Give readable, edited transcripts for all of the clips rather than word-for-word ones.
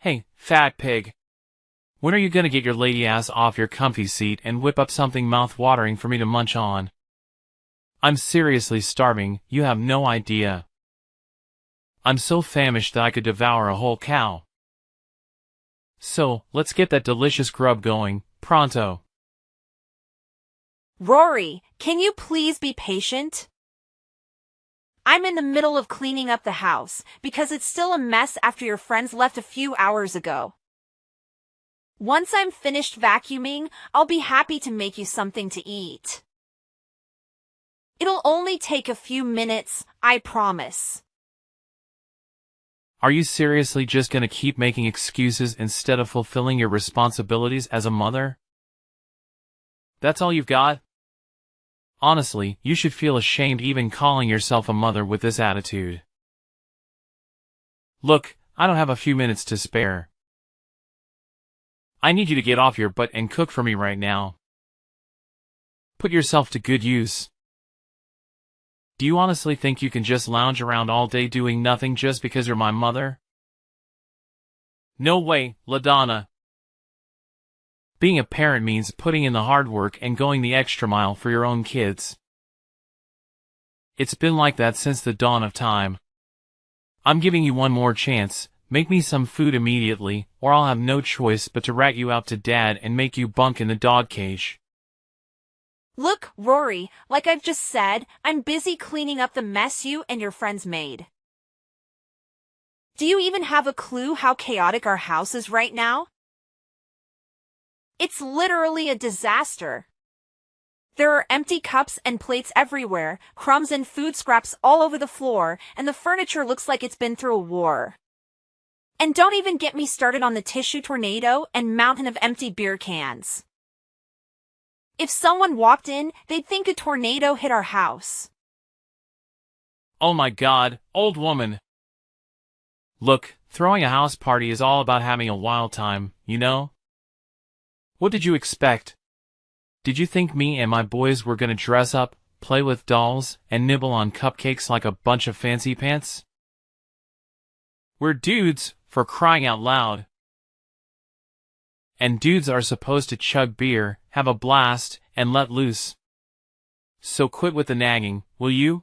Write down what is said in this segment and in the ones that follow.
Hey, fat pig. When are you gonna get your lady ass off your comfy seat and whip up something mouth-watering for me to munch on? I'm seriously starving, you have no idea. I'm so famished that I could devour a whole cow. So, let's get that delicious grub going, pronto. Rory, can you please be patient? I'm in the middle of cleaning up the house because it's still a mess after your friends left a few hours ago. Once I'm finished vacuuming, I'll be happy to make you something to eat. It'll only take a few minutes, I promise. Are you seriously just gonna keep making excuses instead of fulfilling your responsibilities as a mother? That's all you've got? Honestly, you should feel ashamed even calling yourself a mother with this attitude. Look, I don't have a few minutes to spare. I need you to get off your butt and cook for me right now. Put yourself to good use. Do you honestly think you can just lounge around all day doing nothing just because you're my mother? No way, LaDonna. Being a parent means putting in the hard work and going the extra mile for your own kids. It's been like that since the dawn of time. I'm giving you one more chance. Make me some food immediately, or I'll have no choice but to rat you out to Dad and make you bunk in the dog cage. Look, Rory, like I've just said, I'm busy cleaning up the mess you and your friends made. Do you even have a clue how chaotic our house is right now? It's literally a disaster. There are empty cups and plates everywhere, crumbs and food scraps all over the floor, and the furniture looks like it's been through a war. And don't even get me started on the tissue tornado and mountain of empty beer cans. If someone walked in, they'd think a tornado hit our house. Oh my God, old woman. Look, throwing a house party is all about having a wild time, you know? What did you expect? Did you think me and my boys were gonna dress up, play with dolls, and nibble on cupcakes like a bunch of fancy pants? We're dudes, for crying out loud. And dudes are supposed to chug beer, have a blast, and let loose. So quit with the nagging, will you?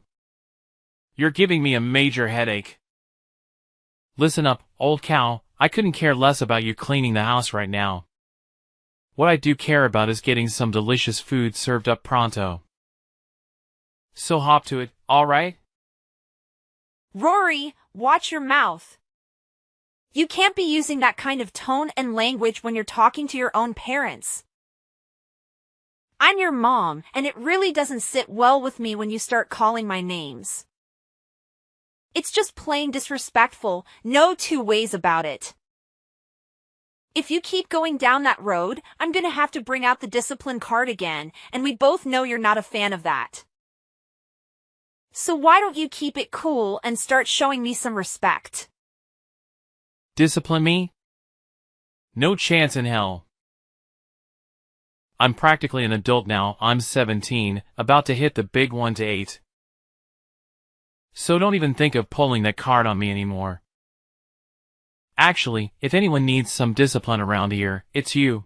You're giving me a major headache. Listen up, old cow, I couldn't care less about you cleaning the house right now. What I do care about is getting some delicious food served up pronto. So hop to it, alright? Rory, watch your mouth. You can't be using that kind of tone and language when you're talking to your own parents. I'm your mom, and it really doesn't sit well with me when you start calling my names. It's just plain disrespectful, no two ways about it. If you keep going down that road, I'm gonna have to bring out the discipline card again, and we both know you're not a fan of that. So why don't you keep it cool and start showing me some respect? Discipline me? No chance in hell. I'm practically an adult now, I'm 17, about to hit the big 1 to 8. So don't even think of pulling that card on me anymore. Actually, if anyone needs some discipline around here, it's you.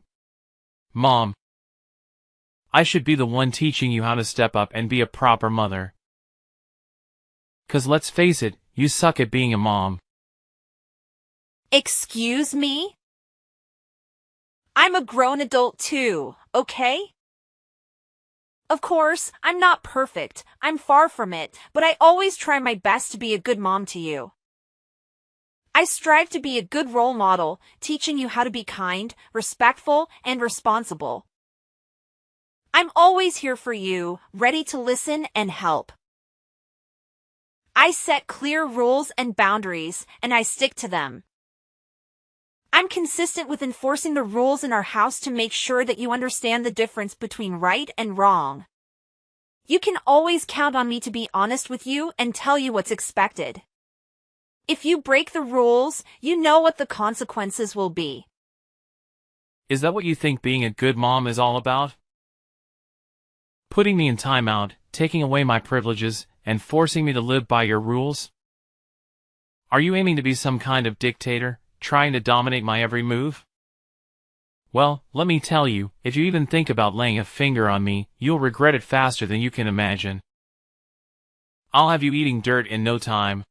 Mom. I should be the one teaching you how to step up and be a proper mother. 'Cause let's face it, you suck at being a mom. Excuse me? I'm a grown adult too, okay? Of course, I'm not perfect, I'm far from it, but I always try my best to be a good mom to you. I strive to be a good role model, teaching you how to be kind, respectful, and responsible. I'm always here for you, ready to listen and help. I set clear rules and boundaries, and I stick to them. I'm consistent with enforcing the rules in our house to make sure that you understand the difference between right and wrong. You can always count on me to be honest with you and tell you what's expected. If you break the rules, you know what the consequences will be. Is that what you think being a good mom is all about? Putting me in timeout, taking away my privileges, and forcing me to live by your rules? Are you aiming to be some kind of dictator, trying to dominate my every move? Well, let me tell you, if you even think about laying a finger on me, you'll regret it faster than you can imagine. I'll have you eating dirt in no time.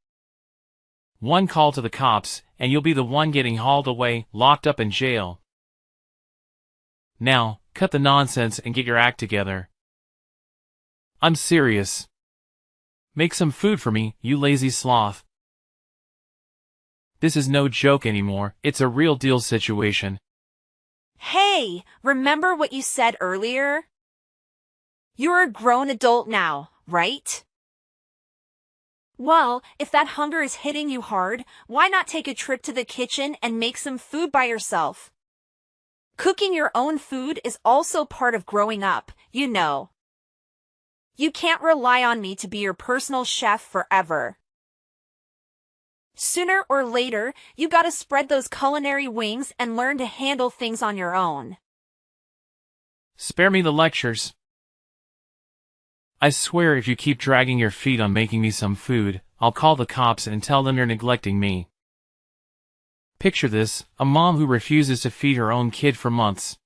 One call to the cops, and you'll be the one getting hauled away, locked up in jail. Now, cut the nonsense and get your act together. I'm serious. Make some food for me, you lazy sloth. This is no joke anymore, it's a real deal situation. Hey, remember what you said earlier? You're a grown adult now, right? Well, if that hunger is hitting you hard, why not take a trip to the kitchen and make some food by yourself? Cooking your own food is also part of growing up, you know. You can't rely on me to be your personal chef forever. Sooner or later, you gotta spread those culinary wings and learn to handle things on your own. Spare me the lectures. I swear if you keep dragging your feet on making me some food, I'll call the cops and tell them you're neglecting me. Picture this, a mom who refuses to feed her own kid for months.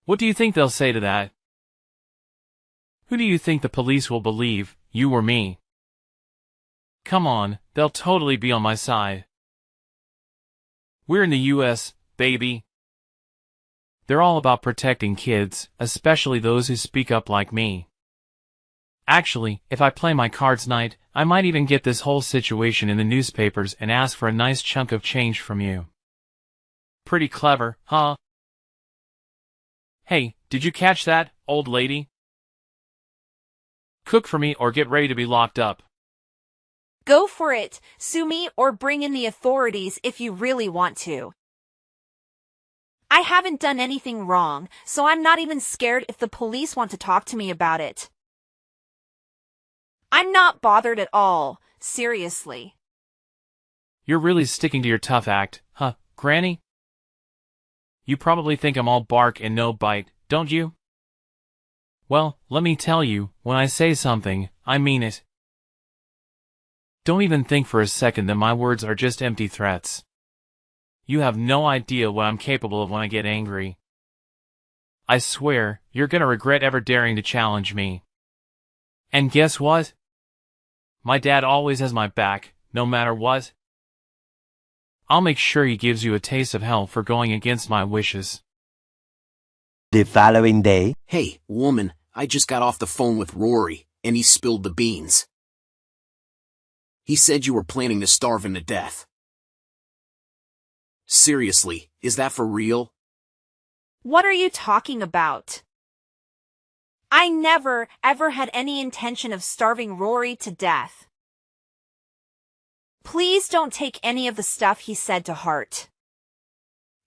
What do you think they'll say to that? Who do you think the police will believe, you or me? Come on, they'll totally be on my side. We're in the US, baby. They're all about protecting kids, especially those who speak up like me. Actually, if I play my cards right, I might even get this whole situation in the newspapers and ask for a nice chunk of change from you. Pretty clever, huh? Hey, did you catch that, old lady? Cook for me or get ready to be locked up. Go for it, sue me or bring in the authorities if you really want to. I haven't done anything wrong, so I'm not even scared if the police want to talk to me about it. I'm not bothered at all, seriously. You're really sticking to your tough act, huh, Granny? You probably think I'm all bark and no bite, don't you? Well, let me tell you, when I say something, I mean it. Don't even think for a second that my words are just empty threats. You have no idea what I'm capable of when I get angry. I swear, you're gonna regret ever daring to challenge me. And guess what? My dad always has my back, no matter what. I'll make sure he gives you a taste of hell for going against my wishes. The following day. Hey, woman, I just got off the phone with Rory, and he spilled the beans. He said you were planning to starve him to death. Seriously, is that for real? What are you talking about? I never, ever had any intention of starving Rory to death. Please don't take any of the stuff he said to heart.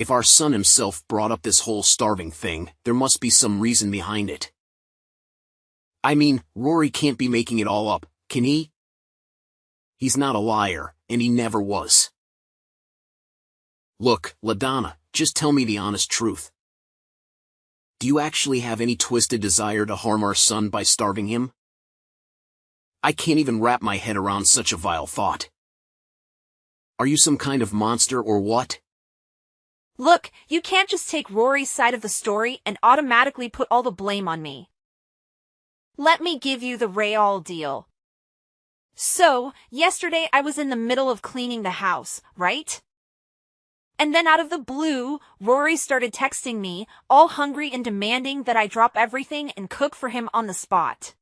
If our son himself brought up this whole starving thing, there must be some reason behind it. I mean, Rory can't be making it all up, can he? He's not a liar, and he never was. Look, LaDonna, just tell me the honest truth. Do you actually have any twisted desire to harm our son by starving him? I can't even wrap my head around such a vile thought. Are you some kind of monster or what? Look, you can't just take Rory's side of the story and automatically put all the blame on me. Let me give you the real deal. So, yesterday I was in the middle of cleaning the house, right? And then out of the blue, Rory started texting me, all hungry and demanding that I drop everything and cook for him on the spot.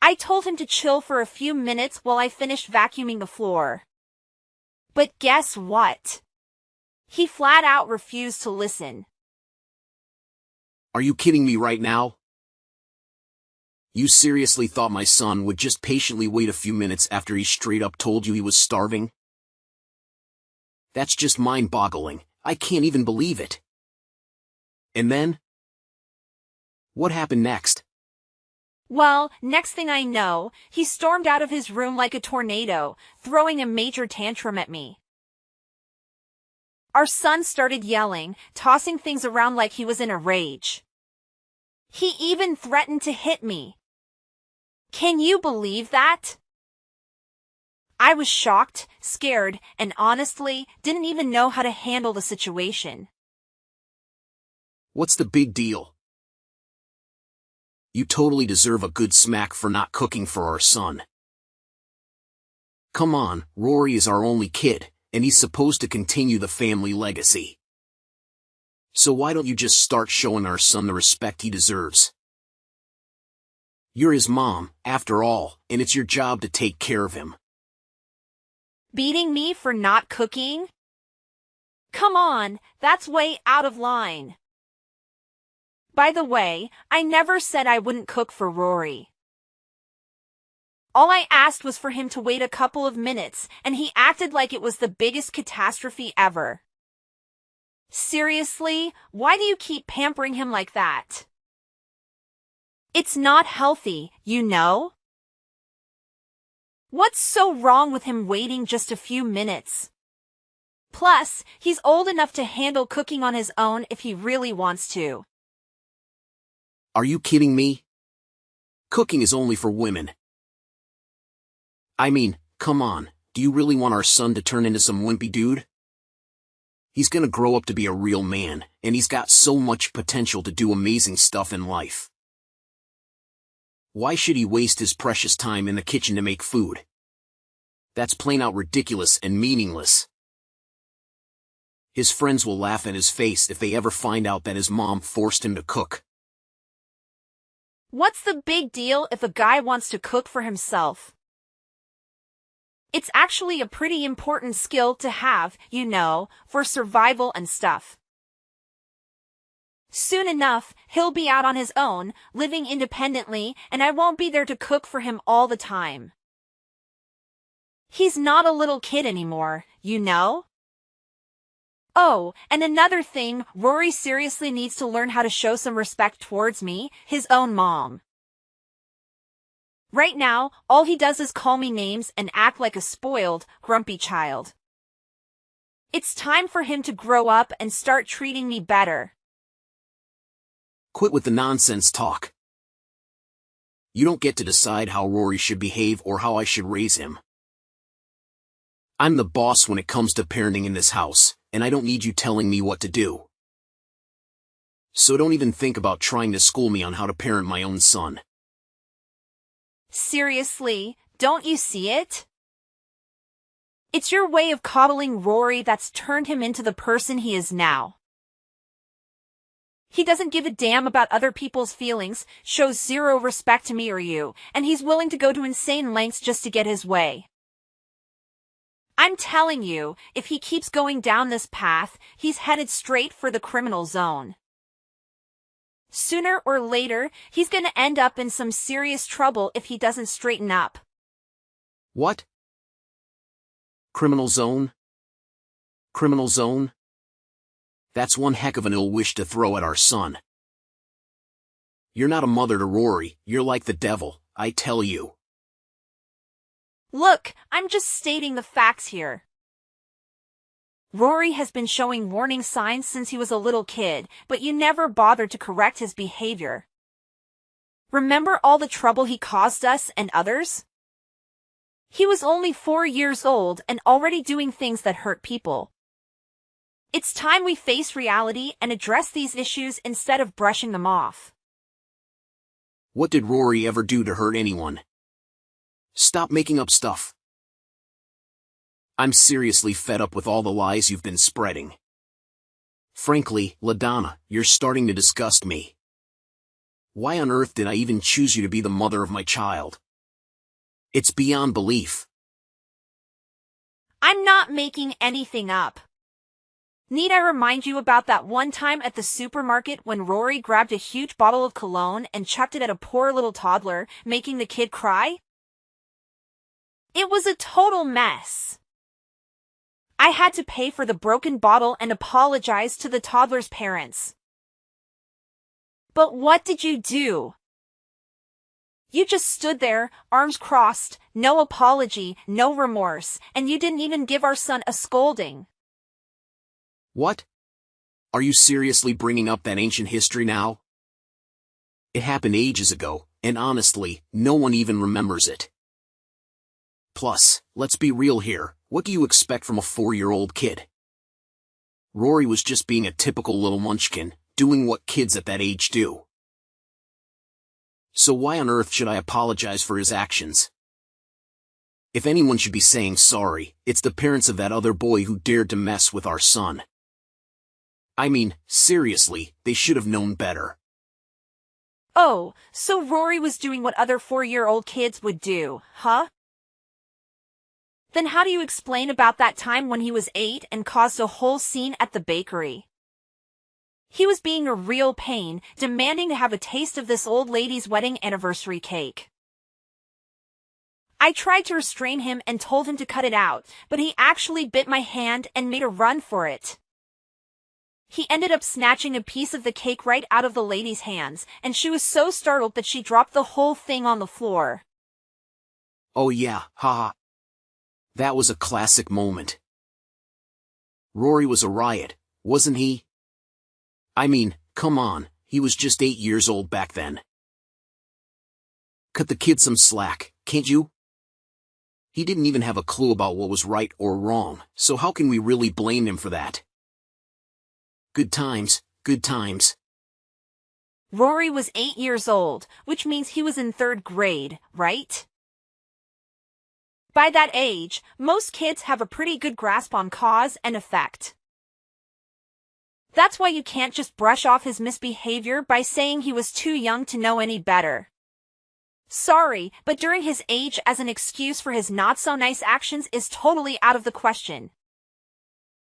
I told him to chill for a few minutes while I finished vacuuming the floor. But guess what? He flat out refused to listen. Are you kidding me right now? You seriously thought my son would just patiently wait a few minutes after he straight up told you he was starving? That's just mind-boggling. I can't even believe it. And then? What happened next? Well, next thing I know, he stormed out of his room like a tornado, throwing a major tantrum at me. Our son started yelling, tossing things around like he was in a rage. He even threatened to hit me. Can you believe that? I was shocked, scared, and honestly, didn't even know how to handle the situation. What's the big deal? You totally deserve a good smack for not cooking for our son. Come on, Rory is our only kid, and he's supposed to continue the family legacy. So why don't you just start showing our son the respect he deserves? You're his mom, after all, and it's your job to take care of him. Beating me for not cooking? Come on, that's way out of line. By the way, I never said I wouldn't cook for Rory. All I asked was for him to wait a couple of minutes, and he acted like it was the biggest catastrophe ever. Seriously, why do you keep pampering him like that? It's not healthy, you know? What's so wrong with him waiting just a few minutes? Plus, he's old enough to handle cooking on his own if he really wants to. Are you kidding me? Cooking is only for women. I mean, come on, do you really want our son to turn into some wimpy dude? He's gonna grow up to be a real man, and he's got so much potential to do amazing stuff in life. Why should he waste his precious time in the kitchen to make food? That's plain out ridiculous and meaningless. His friends will laugh in his face if they ever find out that his mom forced him to cook. What's the big deal if a guy wants to cook for himself? It's actually a pretty important skill to have, you know, for survival and stuff. Soon enough, he'll be out on his own, living independently, and I won't be there to cook for him all the time. He's not a little kid anymore, you know? Oh, and another thing, Rory seriously needs to learn how to show some respect towards me, his own mom. Right now, all he does is call me names and act like a spoiled, grumpy child. It's time for him to grow up and start treating me better. Quit with the nonsense talk. You don't get to decide how Rory should behave or how I should raise him. I'm the boss when it comes to parenting in this house, and I don't need you telling me what to do. So don't even think about trying to school me on how to parent my own son. Seriously, don't you see it? It's your way of coddling Rory that's turned him into the person he is now. He doesn't give a damn about other people's feelings, shows zero respect to me or you, and he's willing to go to insane lengths just to get his way. I'm telling you, if he keeps going down this path, he's headed straight for the criminal zone. Sooner or later, he's gonna end up in some serious trouble if he doesn't straighten up. What? Criminal zone? Criminal zone? That's one heck of an ill wish to throw at our son. You're not a mother to Rory, you're like the devil, I tell you. Look, I'm just stating the facts here. Rory has been showing warning signs since he was a little kid, but you never bothered to correct his behavior. Remember all the trouble he caused us and others? He was only 4 years old and already doing things that hurt people. It's time we face reality and address these issues instead of brushing them off. What did Rory ever do to hurt anyone? Stop making up stuff. I'm seriously fed up with all the lies you've been spreading. Frankly, LaDonna, you're starting to disgust me. Why on earth did I even choose you to be the mother of my child? It's beyond belief. I'm not making anything up. Need I remind you about that one time at the supermarket when Rory grabbed a huge bottle of cologne and chucked it at a poor little toddler, making the kid cry? It was a total mess. I had to pay for the broken bottle and apologize to the toddler's parents. But what did you do? You just stood there, arms crossed, no apology, no remorse, and you didn't even give our son a scolding. What? Are you seriously bringing up that ancient history now? It happened ages ago, and honestly, no one even remembers it. Plus, let's be real here, what do you expect from a 4-year-old kid? Rory was just being a typical little munchkin, doing what kids at that age do. So why on earth should I apologize for his actions? If anyone should be saying sorry, it's the parents of that other boy who dared to mess with our son. I mean, seriously, they should have known better. Oh, so Rory was doing what other 4-year-old kids would do, huh? Then how do you explain about that time when he was 8 and caused a whole scene at the bakery? He was being a real pain, demanding to have a taste of this old lady's wedding anniversary cake. I tried to restrain him and told him to cut it out, but he actually bit my hand and made a run for it. He ended up snatching a piece of the cake right out of the lady's hands, and she was so startled that she dropped the whole thing on the floor. Oh yeah, haha. That was a classic moment. Rory was a riot, wasn't he? I mean, come on, he was just 8 years old back then. Cut the kid some slack, can't you? He didn't even have a clue about what was right or wrong, so how can we really blame him for that? Good times, good times. Rory was 8 years old, which means he was in 3rd grade, right? By that age, most kids have a pretty good grasp on cause and effect. That's why you can't just brush off his misbehavior by saying he was too young to know any better. Sorry, but during his age as an excuse for his not-so-nice actions is totally out of the question.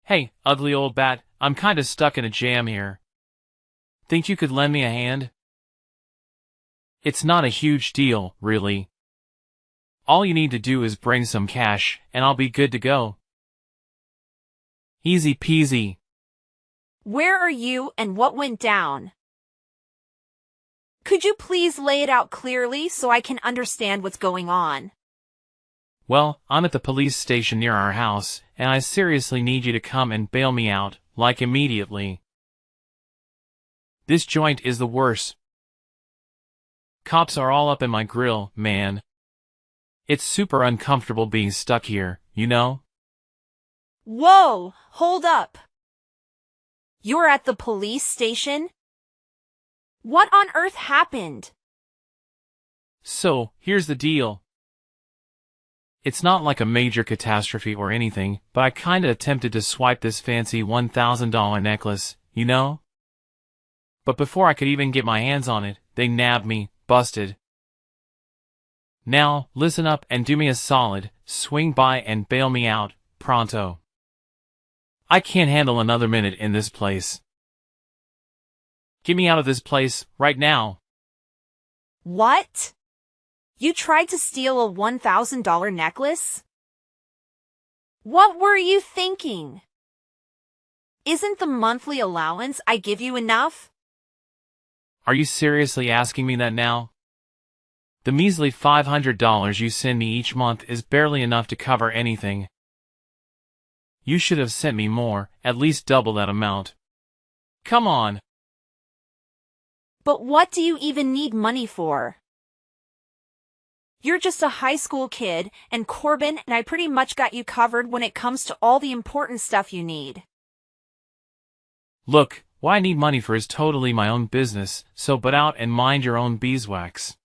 Hey, ugly old bat, I'm kinda stuck in a jam here. Think you could lend me a hand? It's not a huge deal, really. All you need to do is bring some cash, and I'll be good to go. Easy peasy. Where are you and what went down? Could you please lay it out clearly so I can understand what's going on? Well, I'm at the police station near our house, and I seriously need you to come and bail me out, like immediately. This joint is the worst. Cops are all up in my grill, man. It's super uncomfortable being stuck here, you know? Whoa, hold up. You're at the police station? What on earth happened? So, here's the deal. It's not like a major catastrophe or anything, but I kinda attempted to swipe this fancy $1,000 necklace, you know? But before I could even get my hands on it, they nabbed me, busted. Now, listen up and do me a solid, swing by and bail me out, pronto. I can't handle another minute in this place. Get me out of this place, right now. What? You tried to steal a $1,000 necklace? What were you thinking? Isn't the monthly allowance I give you enough? Are you seriously asking me that now? The measly $500 you send me each month is barely enough to cover anything. You should have sent me more, at least double that amount. Come on. But what do you even need money for? You're just a high school kid, and Corbin and I pretty much got you covered when it comes to all the important stuff you need. Look, why I need money for is totally my own business, so butt out and mind your own beeswax.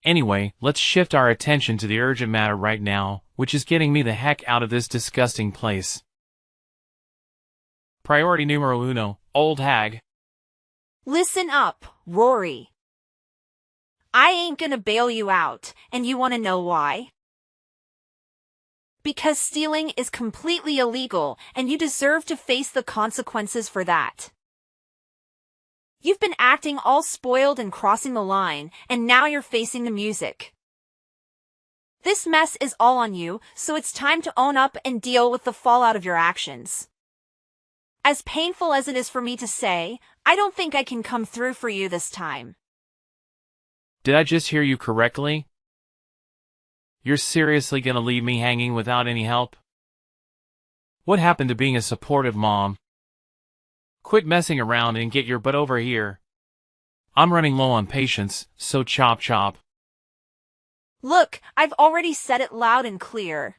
Anyway, let's shift our attention to the urgent matter right now, which is getting me the heck out of this disgusting place. Priority numero uno, old hag. Listen up, Rory. I ain't gonna bail you out, and you wanna know why? Because stealing is completely illegal, and you deserve to face the consequences for that. You've been acting all spoiled and crossing the line, and now you're facing the music. This mess is all on you, so it's time to own up and deal with the fallout of your actions. As painful as it is for me to say, I don't think I can come through for you this time. Did I just hear you correctly? You're seriously gonna leave me hanging without any help? What happened to being a supportive mom? Quit messing around and get your butt over here. I'm running low on patience, so chop chop. Look, I've already said it loud and clear.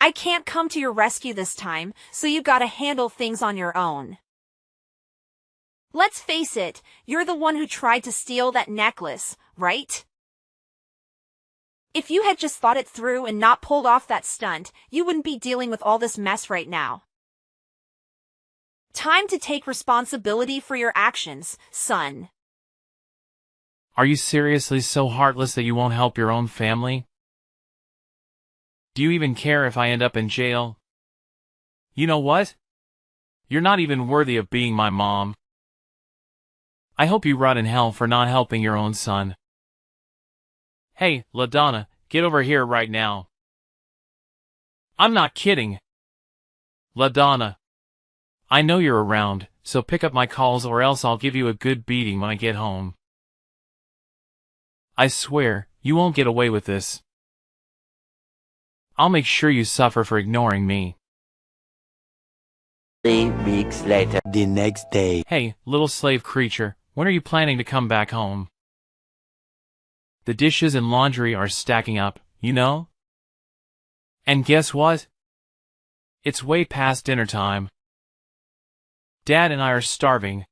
I can't come to your rescue this time, so you gotta handle things on your own. Let's face it, you're the one who tried to steal that necklace, right? If you had just thought it through and not pulled off that stunt, you wouldn't be dealing with all this mess right now. Time to take responsibility for your actions, son. Are you seriously so heartless that you won't help your own family? Do you even care if I end up in jail? You know what? You're not even worthy of being my mom. I hope you rot in hell for not helping your own son. Hey, LaDonna, get over here right now. I'm not kidding. LaDonna. I know you're around, so pick up my calls or else I'll give you a good beating when I get home. I swear, you won't get away with this. I'll make sure you suffer for ignoring me. 3 weeks later. The next day. Hey, little slave creature, when are you planning to come back home? The dishes and laundry are stacking up, you know? And guess what? It's way past dinner time. Dad and I are starving.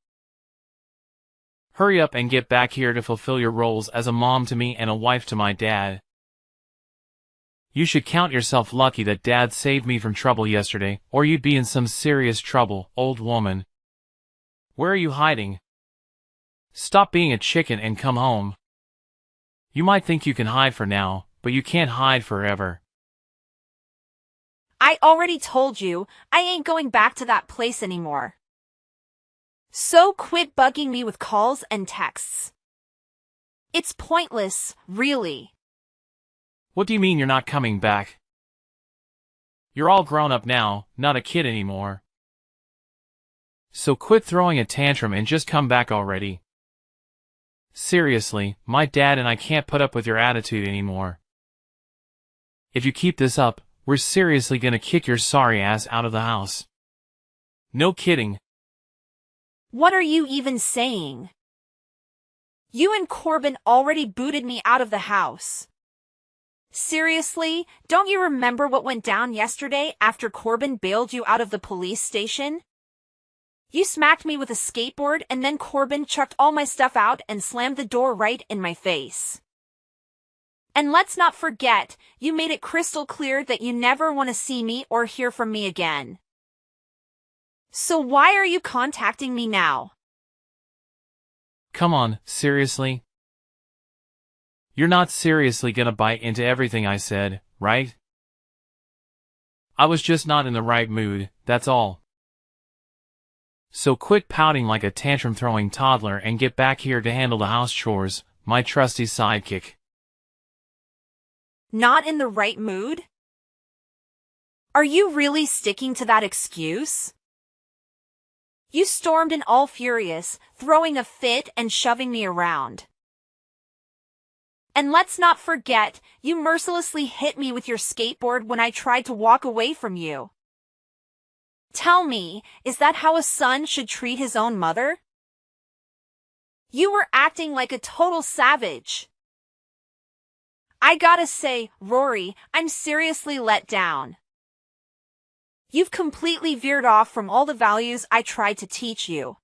Hurry up and get back here to fulfill your roles as a mom to me and a wife to my dad. You should count yourself lucky that Dad saved me from trouble yesterday, or you'd be in some serious trouble, old woman. Where are you hiding? Stop being a chicken and come home. You might think you can hide for now, but you can't hide forever. I already told you, I ain't going back to that place anymore. So quit bugging me with calls and texts. It's pointless, really. What do you mean you're not coming back? You're all grown up now, not a kid anymore. So quit throwing a tantrum and just come back already. Seriously, my dad and I can't put up with your attitude anymore. If you keep this up, we're seriously gonna kick your sorry ass out of the house. No kidding. What are you even saying? You and Corbin already booted me out of the house. Seriously, don't you remember what went down yesterday after Corbin bailed you out of the police station? You smacked me with a skateboard and then Corbin chucked all my stuff out and slammed the door right in my face. And let's not forget, you made it crystal clear that you never want to see me or hear from me again. So why are you contacting me now? Come on, seriously? You're not seriously gonna bite into everything I said, right? I was just not in the right mood, that's all. So quit pouting like a tantrum-throwing toddler and get back here to handle the house chores, my trusty sidekick. Not in the right mood? Are you really sticking to that excuse? You stormed in all furious, throwing a fit and shoving me around. And let's not forget, you mercilessly hit me with your skateboard when I tried to walk away from you. Tell me, is that how a son should treat his own mother? You were acting like a total savage. I gotta say, Rory, I'm seriously let down. You've completely veered off from all the values I tried to teach you.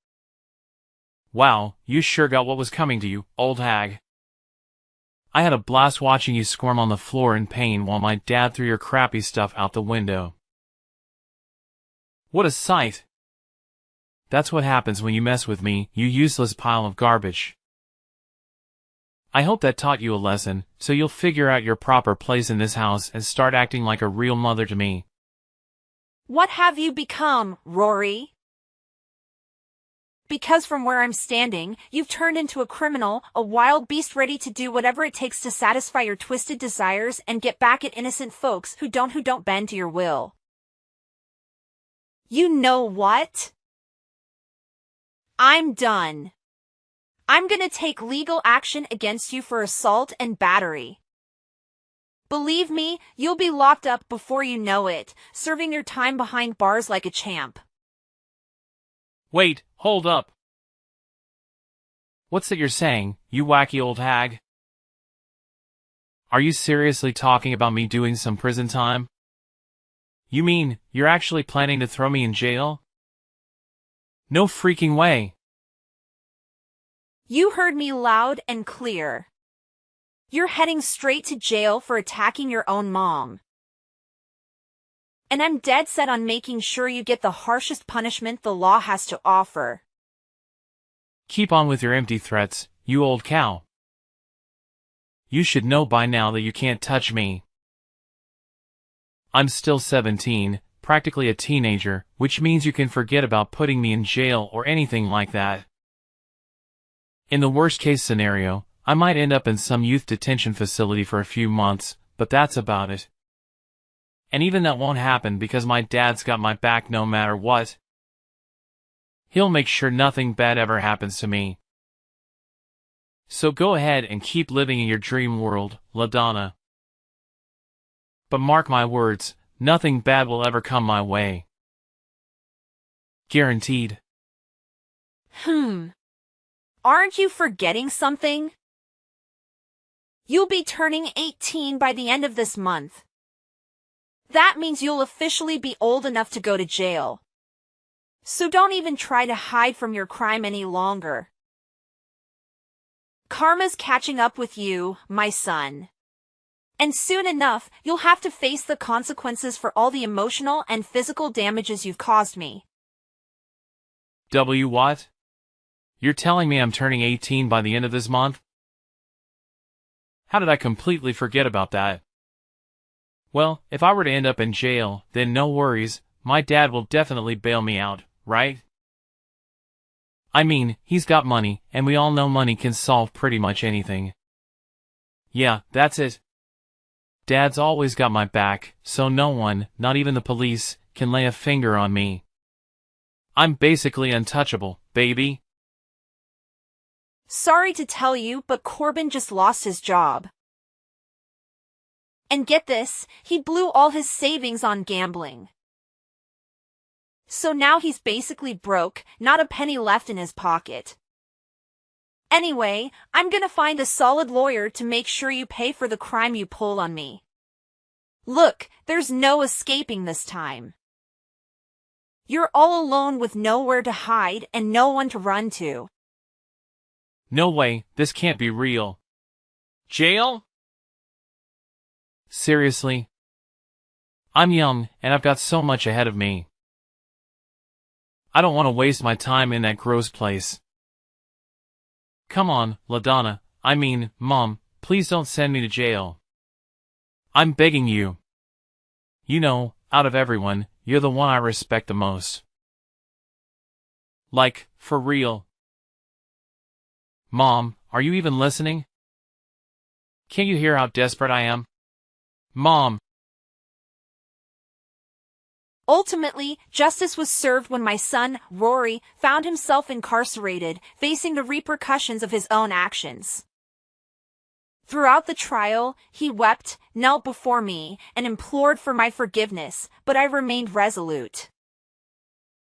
Wow, you sure got what was coming to you, old hag. I had a blast watching you squirm on the floor in pain while my dad threw your crappy stuff out the window. What a sight! That's what happens when you mess with me, you useless pile of garbage. I hope that taught you a lesson, so you'll figure out your proper place in this house and start acting like a real mother to me. What have you become, Rory? Because from where I'm standing, you've turned into a criminal, a wild beast ready to do whatever it takes to satisfy your twisted desires and get back at innocent folks who don't bend to your will. You know what? I'm done. I'm gonna take legal action against you for assault and battery. Believe me, you'll be locked up before you know it, serving your time behind bars like a champ. Wait, hold up. What's that you're saying, you wacky old hag? Are you seriously talking about me doing some prison time? You mean, you're actually planning to throw me in jail? No freaking way. You heard me loud and clear. You're heading straight to jail for attacking your own mom. And I'm dead set on making sure you get the harshest punishment the law has to offer. Keep on with your empty threats, you old cow. You should know by now that you can't touch me. I'm still 17, practically a teenager, which means you can forget about putting me in jail or anything like that. In the worst-case scenario, I might end up in some youth detention facility for a few months, but that's about it. And even that won't happen because my dad's got my back no matter what. He'll make sure nothing bad ever happens to me. So go ahead and keep living in your dream world, LaDonna. But mark my words, nothing bad will ever come my way. Guaranteed. Aren't you forgetting something? You'll be turning 18 by the end of this month. That means you'll officially be old enough to go to jail. So don't even try to hide from your crime any longer. Karma's catching up with you, my son. And soon enough, you'll have to face the consequences for all the emotional and physical damages you've caused me. What? You're telling me I'm turning 18 by the end of this month? How did I completely forget about that? Well, if I were to end up in jail, then no worries, my dad will definitely bail me out, right? I mean, he's got money, and we all know money can solve pretty much anything. Yeah, that's it. Dad's always got my back, so no one, not even the police, can lay a finger on me. I'm basically untouchable, baby. Sorry to tell you, but Corbin just lost his job. And get this, he blew all his savings on gambling. So now he's basically broke, not a penny left in his pocket. Anyway, I'm gonna find a solid lawyer to make sure you pay for the crime you pulled on me. Look, there's no escaping this time. You're all alone with nowhere to hide and no one to run to. No way, this can't be real. Jail? Seriously? I'm young, and I've got so much ahead of me. I don't want to waste my time in that gross place. Come on, LaDonna, I mean, Mom, please don't send me to jail. I'm begging you. You know, out of everyone, you're the one I respect the most. Like, for real. Mom, are you even listening? Can't you hear how desperate I am? Mom. Ultimately, justice was served when my son, Rory, found himself incarcerated, facing the repercussions of his own actions. Throughout the trial, he wept, knelt before me, and implored for my forgiveness, but I remained resolute.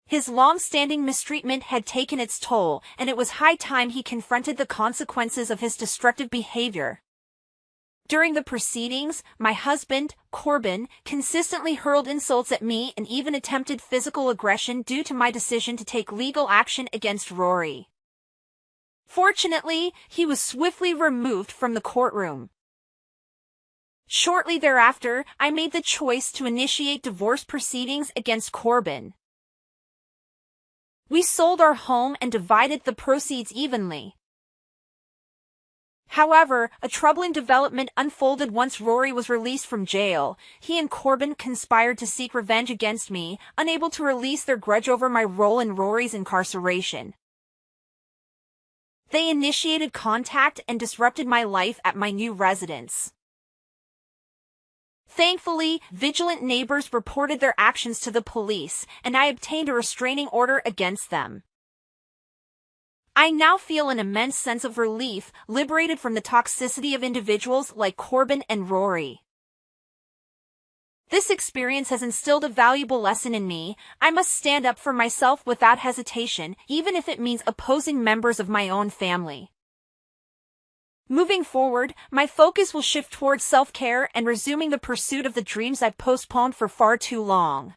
His long-standing mistreatment had taken its toll, and it was high time he confronted the consequences of his destructive behavior. During the proceedings, my husband, Corbin, consistently hurled insults at me and even attempted physical aggression due to my decision to take legal action against Rory. Fortunately, he was swiftly removed from the courtroom. Shortly thereafter, I made the choice to initiate divorce proceedings against Corbin. We sold our home and divided the proceeds evenly. However, a troubling development unfolded once Rory was released from jail. He and Corbin conspired to seek revenge against me, unable to release their grudge over my role in Rory's incarceration. They initiated contact and disrupted my life at my new residence. Thankfully, vigilant neighbors reported their actions to the police, and I obtained a restraining order against them. I now feel an immense sense of relief, liberated from the toxicity of individuals like Corbin and Rory. This experience has instilled a valuable lesson in me. I must stand up for myself without hesitation, even if it means opposing members of my own family. Moving forward, my focus will shift towards self-care and resuming the pursuit of the dreams I've postponed for far too long.